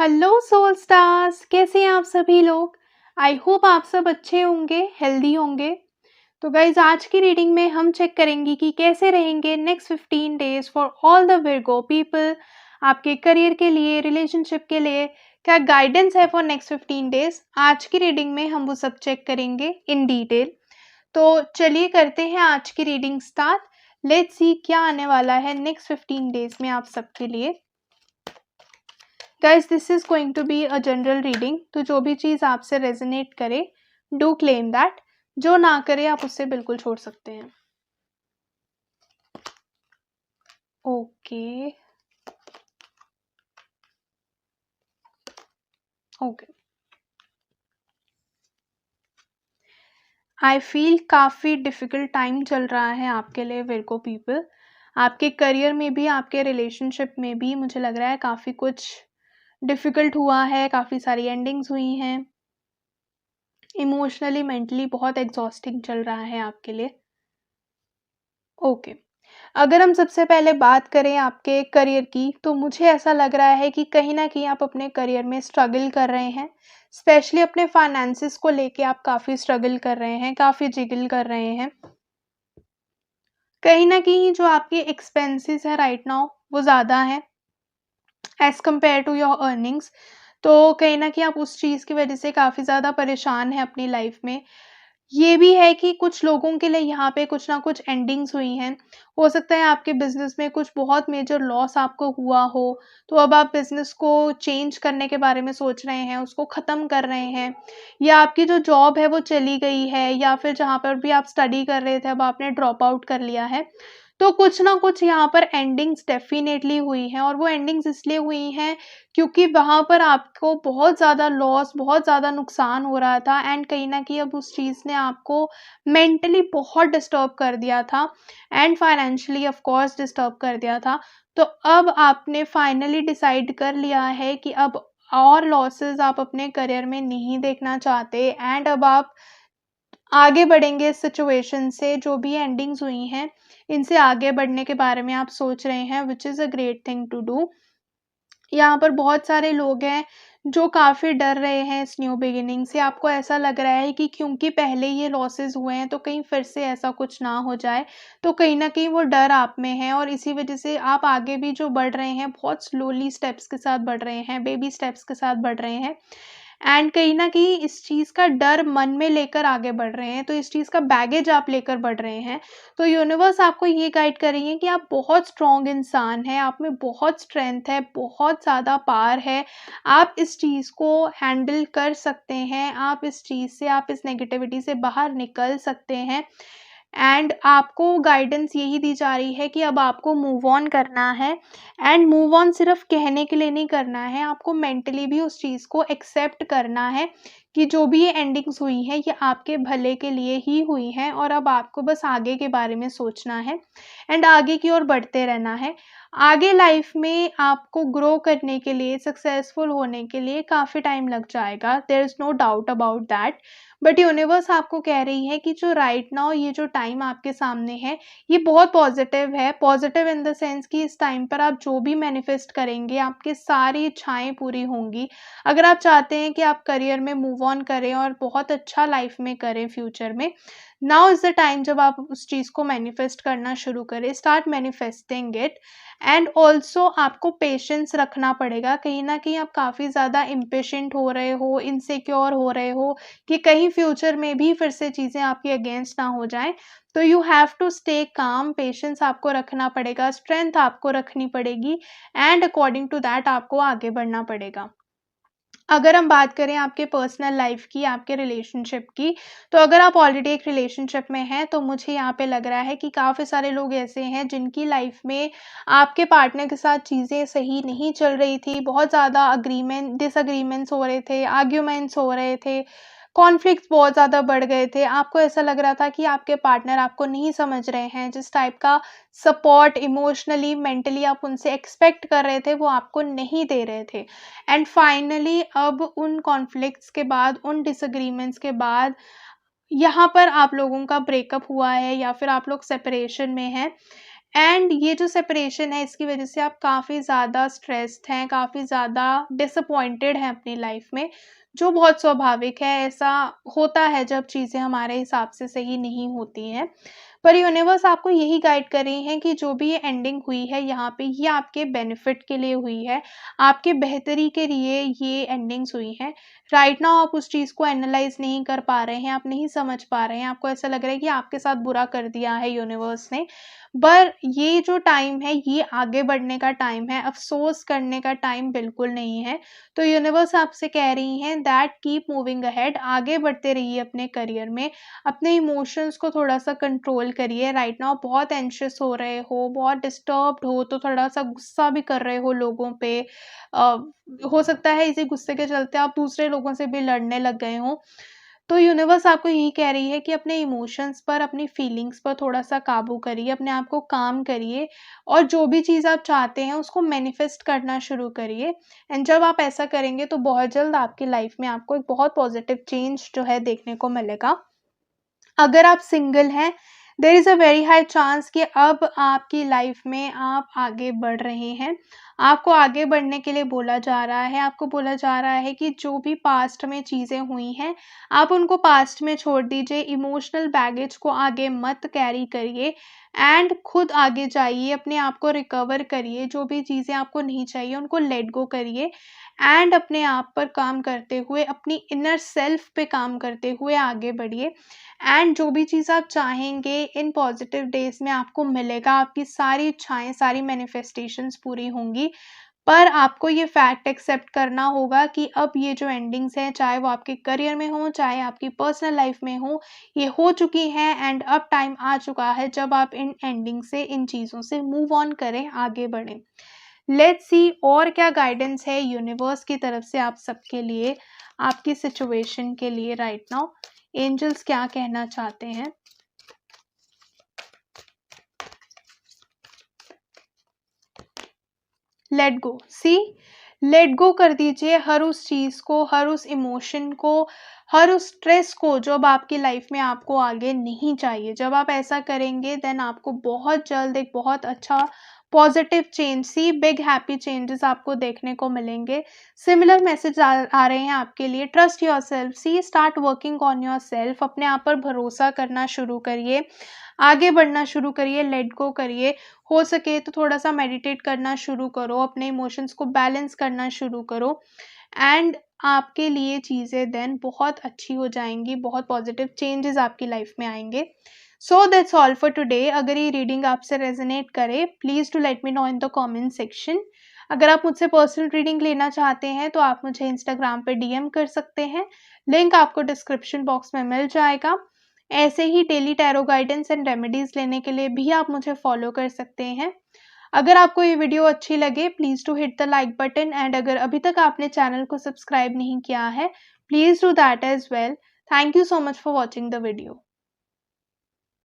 Hello soul stars, कैसे हैं आप सभी लोग। आई होप आप सब अच्छे होंगे, हेल्दी होंगे। तो गाइज आज की रीडिंग में हम चेक करेंगे कि कैसे रहेंगे next 15 days for all the Virgo people. आपके करियर के लिए, रिलेशनशिप के लिए क्या गाइडेंस है फॉर नेक्स्ट 15 डेज। आज की रीडिंग में हम वो सब चेक करेंगे इन डिटेल। तो चलिए करते हैं आज की रीडिंग स्टार्ट। लेट्स सी क्या आने वाला है नेक्स्ट 15 डेज में आप सबके लिए। Guys this is going to be a general reading, तो जो भी चीज़ आपसे रेजोनेट करे डू क्लेम दैट, जो ना करे आप उससे बिल्कुल छोड़ सकते हैं। ओके ओके, आई फील काफ़ी डिफ़िकल्ट टाइम चल रहा है आपके लिए विर्गो पीपल। आपके करियर में भी, आपके रिलेशनशिप में भी मुझे लग रहा है काफ़ी कुछ डिफ़िकल्ट हुआ है, काफ़ी सारी एंडिंग्स हुई हैं। इमोशनली, मेंटली बहुत एग्जॉस्टिंग चल रहा है आपके लिए। ओके, अगर हम सबसे पहले बात करें आपके करियर की, तो मुझे ऐसा लग रहा है कि कहीं न कहीं आप अपने करियर में स्ट्रगल कर रहे हैं। स्पेशली अपने फाइनेंसेस को लेके आप काफ़ी स्ट्रगल कर रहे हैं, काफ़ी जिगल कर रहे हैं। कहीं न कहीं जो आपके एक्सपेंसेस हैं राइट नाउ वो ज़्यादा हैं as compared to your earnings. तो कहीं न कहीं आप उस चीज़ की वज़ह से काफ़ी ज़्यादा परेशान हैं अपनी लाइफ़ में। ये भी है कि कुछ लोगों के लिए यहाँ पे कुछ ना कुछ एंडिंग्स हुई हैं। हो सकता है आपके बिज़नेस में कुछ बहुत मेजर लॉस आपको हुआ हो, तो अब आप बिज़नेस को चेंज करने के बारे में सोच रहे हैं, उसको ख़त्म कर रहे हैं, या आपकी जो जॉब है वो चली गई है, या फिर जहाँ पर भी आप स्टडी कर रहे थे अब आपने ड्रॉप आउट कर लिया है। तो कुछ ना कुछ यहाँ पर एंडिंग्स डेफ़िनेटली हुई हैं, और वो एंडिंग्स इसलिए हुई हैं क्योंकि वहाँ पर आपको बहुत ज़्यादा लॉस, बहुत ज़्यादा नुकसान हो रहा था, एंड कहीं न कहीं अब उस चीज़ ने आपको मेंटली बहुत डिस्टर्ब कर दिया था, and financially of course disturb कर दिया था। तो अब आपने फाइनली डिसाइड कर लिया है कि अब और लॉसेस आप अपने करियर में नहीं देखना चाहते, एंड अब आप आगे बढ़ेंगे इस सिचुएशन से। जो भी एंडिंग्स हुई हैं, इनसे आगे बढ़ने के बारे में आप सोच रहे हैं, which is a great thing to do. यहाँ पर बहुत सारे लोग हैं जो काफ़ी डर रहे हैं इस न्यू बिगिनिंग से। आपको ऐसा लग रहा है कि क्योंकि पहले ये लॉसेस हुए हैं तो कहीं फिर से ऐसा कुछ ना हो जाए, तो कहीं न कहीं वो डर आप में है, और इसी वज़ह से आप आगे भी जो बढ़ रहे हैं बहुत स्लोली स्टेप्स के साथ बढ़ रहे हैं, बेबी स्टेप्स के साथ बढ़ रहे हैं। एंड कहीं न कहीं इस चीज़ का डर मन में लेकर आगे बढ़ रहे हैं, तो इस चीज़ का बैगेज आप लेकर बढ़ रहे हैं। तो यूनिवर्स आपको ये गाइड कर रही है कि आप बहुत स्ट्रॉन्ग इंसान हैं, आप में बहुत स्ट्रेंथ है, बहुत ज़्यादा पावर है। आप इस चीज़ को हैंडल कर सकते हैं, आप इस चीज़ से, आप इस नेगेटिविटी से बाहर निकल सकते हैं। एंड आपको गाइडेंस यही दी जा रही है कि अब आपको मूव ऑन करना है, एंड मूव ऑन सिर्फ कहने के लिए नहीं करना है, आपको मेंटली भी उस चीज़ को एक्सेप्ट करना है कि जो भी ये एंडिंग्स हुई हैं ये आपके भले के लिए ही हुई हैं, और अब आपको बस आगे के बारे में सोचना है एंड आगे की ओर बढ़ते रहना है। आगे लाइफ में आपको ग्रो करने के लिए, सक्सेसफुल होने के लिए काफ़ी टाइम लग जाएगा, there is no doubt about that. But universe आपको कह रही है कि जो राइट नाउ ये जो टाइम आपके सामने है ये बहुत पॉजिटिव है। पॉजिटिव इन द सेंस कि इस टाइम पर आप जो भी मैनिफेस्ट करेंगे आपकी सारी इच्छाएं पूरी होंगी। अगर आप चाहते हैं कि आप करियर में मूव ऑन करें और बहुत अच्छा लाइफ में करें फ्यूचर में, नाउ इज़ द टाइम जब आप उस चीज़ को मैनिफेस्ट करना शुरू करें। Start manifesting it. And also आपको पेशेंस रखना पड़ेगा। कहीं न कहीं आप काफ़ी ज़्यादा इम्पेशेंट हो रहे हो, इनसिक्योर हो रहे हो कि कहीं फ्यूचर में भी फिर से चीज़ें आपके अगेंस्ट ना हो जाएँ। तो you have to stay calm, patience आपको रखना पड़ेगा, स्ट्रेंथ आपको रखनी पड़ेगी, एंड अकॉर्डिंग टू दैट आपको आगे बढ़ना पड़ेगा। अगर हम बात करें आपके पर्सनल लाइफ की, आपके रिलेशनशिप की, तो अगर आप ऑलरेडी एक रिलेशनशिप में हैं, तो मुझे यहाँ पे लग रहा है कि काफ़ी सारे लोग ऐसे हैं जिनकी लाइफ में आपके पार्टनर के साथ चीज़ें सही नहीं चल रही थी। बहुत ज़्यादा डिसएग्रीमेंट्स हो रहे थे, आर्ग्यूमेंट्स हो रहे थे, कॉन्फ्लिक्ट्स बहुत ज़्यादा बढ़ गए थे। आपको ऐसा लग रहा था कि आपके पार्टनर आपको नहीं समझ रहे हैं, जिस टाइप का सपोर्ट इमोशनली, मेंटली आप उनसे एक्सपेक्ट कर रहे थे, वो आपको नहीं दे रहे थे। एंड फाइनली अब उन कॉन्फ्लिक्ट्स के बाद, उन डिसएग्रीमेंट्स के बाद यहाँ पर आप लोगों का ब्रेकअप हुआ है, या फिर आप लोग सेपरेशन में हैं। एंड ये जो सेपरेशन है इसकी वजह से आप काफ़ी ज़्यादा स्ट्रेस्ड हैं, काफ़ी ज़्यादा डिसअपॉइंटेड हैं अपनी लाइफ में, जो बहुत स्वाभाविक है। ऐसा होता है जब चीज़ें हमारे हिसाब से सही नहीं होती हैं। पर यूनिवर्स आपको यही गाइड कर रही हैं कि जो भी ये एंडिंग हुई है यहाँ पे, ये आपके बेनिफिट के लिए हुई है, आपके बेहतरी के लिए ये एंडिंग्स हुई हैं। राइट नाउ आप उस चीज़ को एनालाइज़ नहीं कर पा रहे हैं, आप नहीं समझ पा रहे हैं, आपको ऐसा लग रहा है कि आपके साथ बुरा कर दिया है यूनिवर्स ने। पर ये जो टाइम है, ये आगे बढ़ने का टाइम है, अफ़सोस करने का टाइम बिल्कुल नहीं है। तो यूनिवर्स आपसे कह रही हैं दैट कीप मूविंग अहेड, आगे बढ़ते रहिए अपने करियर में, अपने इमोशंस को थोड़ा-सा कंट्रोल करिए। राइट नाउ बहुत एंग्ज़ियस हो रहे हो, बहुत डिस्टर्ब्ड हो, तो थोड़ा-सा गुस्सा भी कर रहे हो लोगों पे। अ, हो सकता है इसी गुस्से के चलते आप दूसरे लोगों से भी लड़ने लग गए हों। तो यूनिवर्स आपको यही कह रही है कि अपने इमोशंस पर, अपनी फीलिंग्स पर थोड़ा-सा काबू करिए, अपने आप को काम करिए और जो भी चीज़ आप चाहते हैं उसको मैनिफेस्ट करना शुरू करिए। एंड जब आप ऐसा करेंगे तो बहुत जल्द आपकी लाइफ में आपको एक बहुत पॉज़िटिव चेंज जो है देखने को मिलेगा। अगर आप सिंगल हैं, there is a very high chance कि अब आपकी लाइफ में आप आगे बढ़ रहे हैं। आपको आगे बढ़ने के लिए बोला जा रहा है, आपको बोला जा रहा है कि जो भी पास्ट में चीज़ें हुई हैं, आप उनको पास्ट में छोड़ दीजिए, इमोशनल बैगेज को आगे मत कैरी करिए एंड खुद आगे जाइए, अपने आप को रिकवर करिए, जो भी चीज़ें आपको नहीं चाहिए उनको लेट गो करिए एंड अपने आप पर काम करते हुए, अपनी इनर सेल्फ पे काम करते हुए आगे बढ़िए। एंड जो भी चीज़ आप चाहेंगे इन पॉजिटिव डेज़ में आपको मिलेगा, आपकी सारी इच्छाएँ, सारी मैनिफेस्टेशंस पूरी होंगी। पर आपको ये फैक्ट एक्सेप्ट करना होगा कि अब ये जो एंडिंग्स हैं, चाहे वो आपके करियर में हो, चाहे आपकी पर्सनल लाइफ में हो, ये हो चुकी हैं एंड अब टाइम आ चुका है जब आप इन एंडिंग से, इन चीज़ों से मूव ऑन करें, आगे बढ़ें। लेट्स सी और क्या गाइडेंस है यूनिवर्स की तरफ से आप सबके लिए, आपकी सिचुएशन के लिए राइट नाउ। एंजल्स क्या कहना चाहते हैं? लेट गो, सी, लेट गो कर दीजिए हर उस चीज़ को, हर उस इमोशन को, हर उस स्ट्रेस को जो अब आपकी लाइफ में आपको आगे नहीं चाहिए। जब आप ऐसा करेंगे देन आपको बहुत जल्द एक बहुत अच्छा पॉजिटिव चेंज, सी बिग हैप्पी चेंजेस आपको देखने को मिलेंगे। सिमिलर मैसेज आ रहे हैं आपके लिए। Trust yourself, see start working on yourself, अपने आप पर भरोसा करना शुरू करिए, आगे बढ़ना शुरू करिए, लेट गो करिए। हो सके तो थोड़ा-सा मेडिटेट करना शुरू करो, अपने इमोशंस को बैलेंस करना शुरू करो एंड आपके लिए चीज़ें देन बहुत अच्छी हो जाएँगी, बहुत पॉजिटिव चेंजेस आपकी लाइफ में आएँगे। So that's all for today. अगर ये रीडिंग आपसे रेज़ोनेट करे, please do let me know in the comment section. अगर आप मुझसे पर्सनल रीडिंग लेना चाहते हैं, तो आप मुझे इंस्टाग्राम पे डीएम कर सकते हैं। लिंक आपको डिस्क्रिप्शन बॉक्स में मिल जाएगा। ऐसे ही daily tarot guidance and remedies लेने के लिए भी आप मुझे फॉलो कर सकते हैं। अगर आपको ये वीडियो अच्छी लगे please do hit the like button and अगर अभी तक आपने चैनल को सब्सक्राइब नहीं किया है, please do that as well. Thank you so much for watching the video.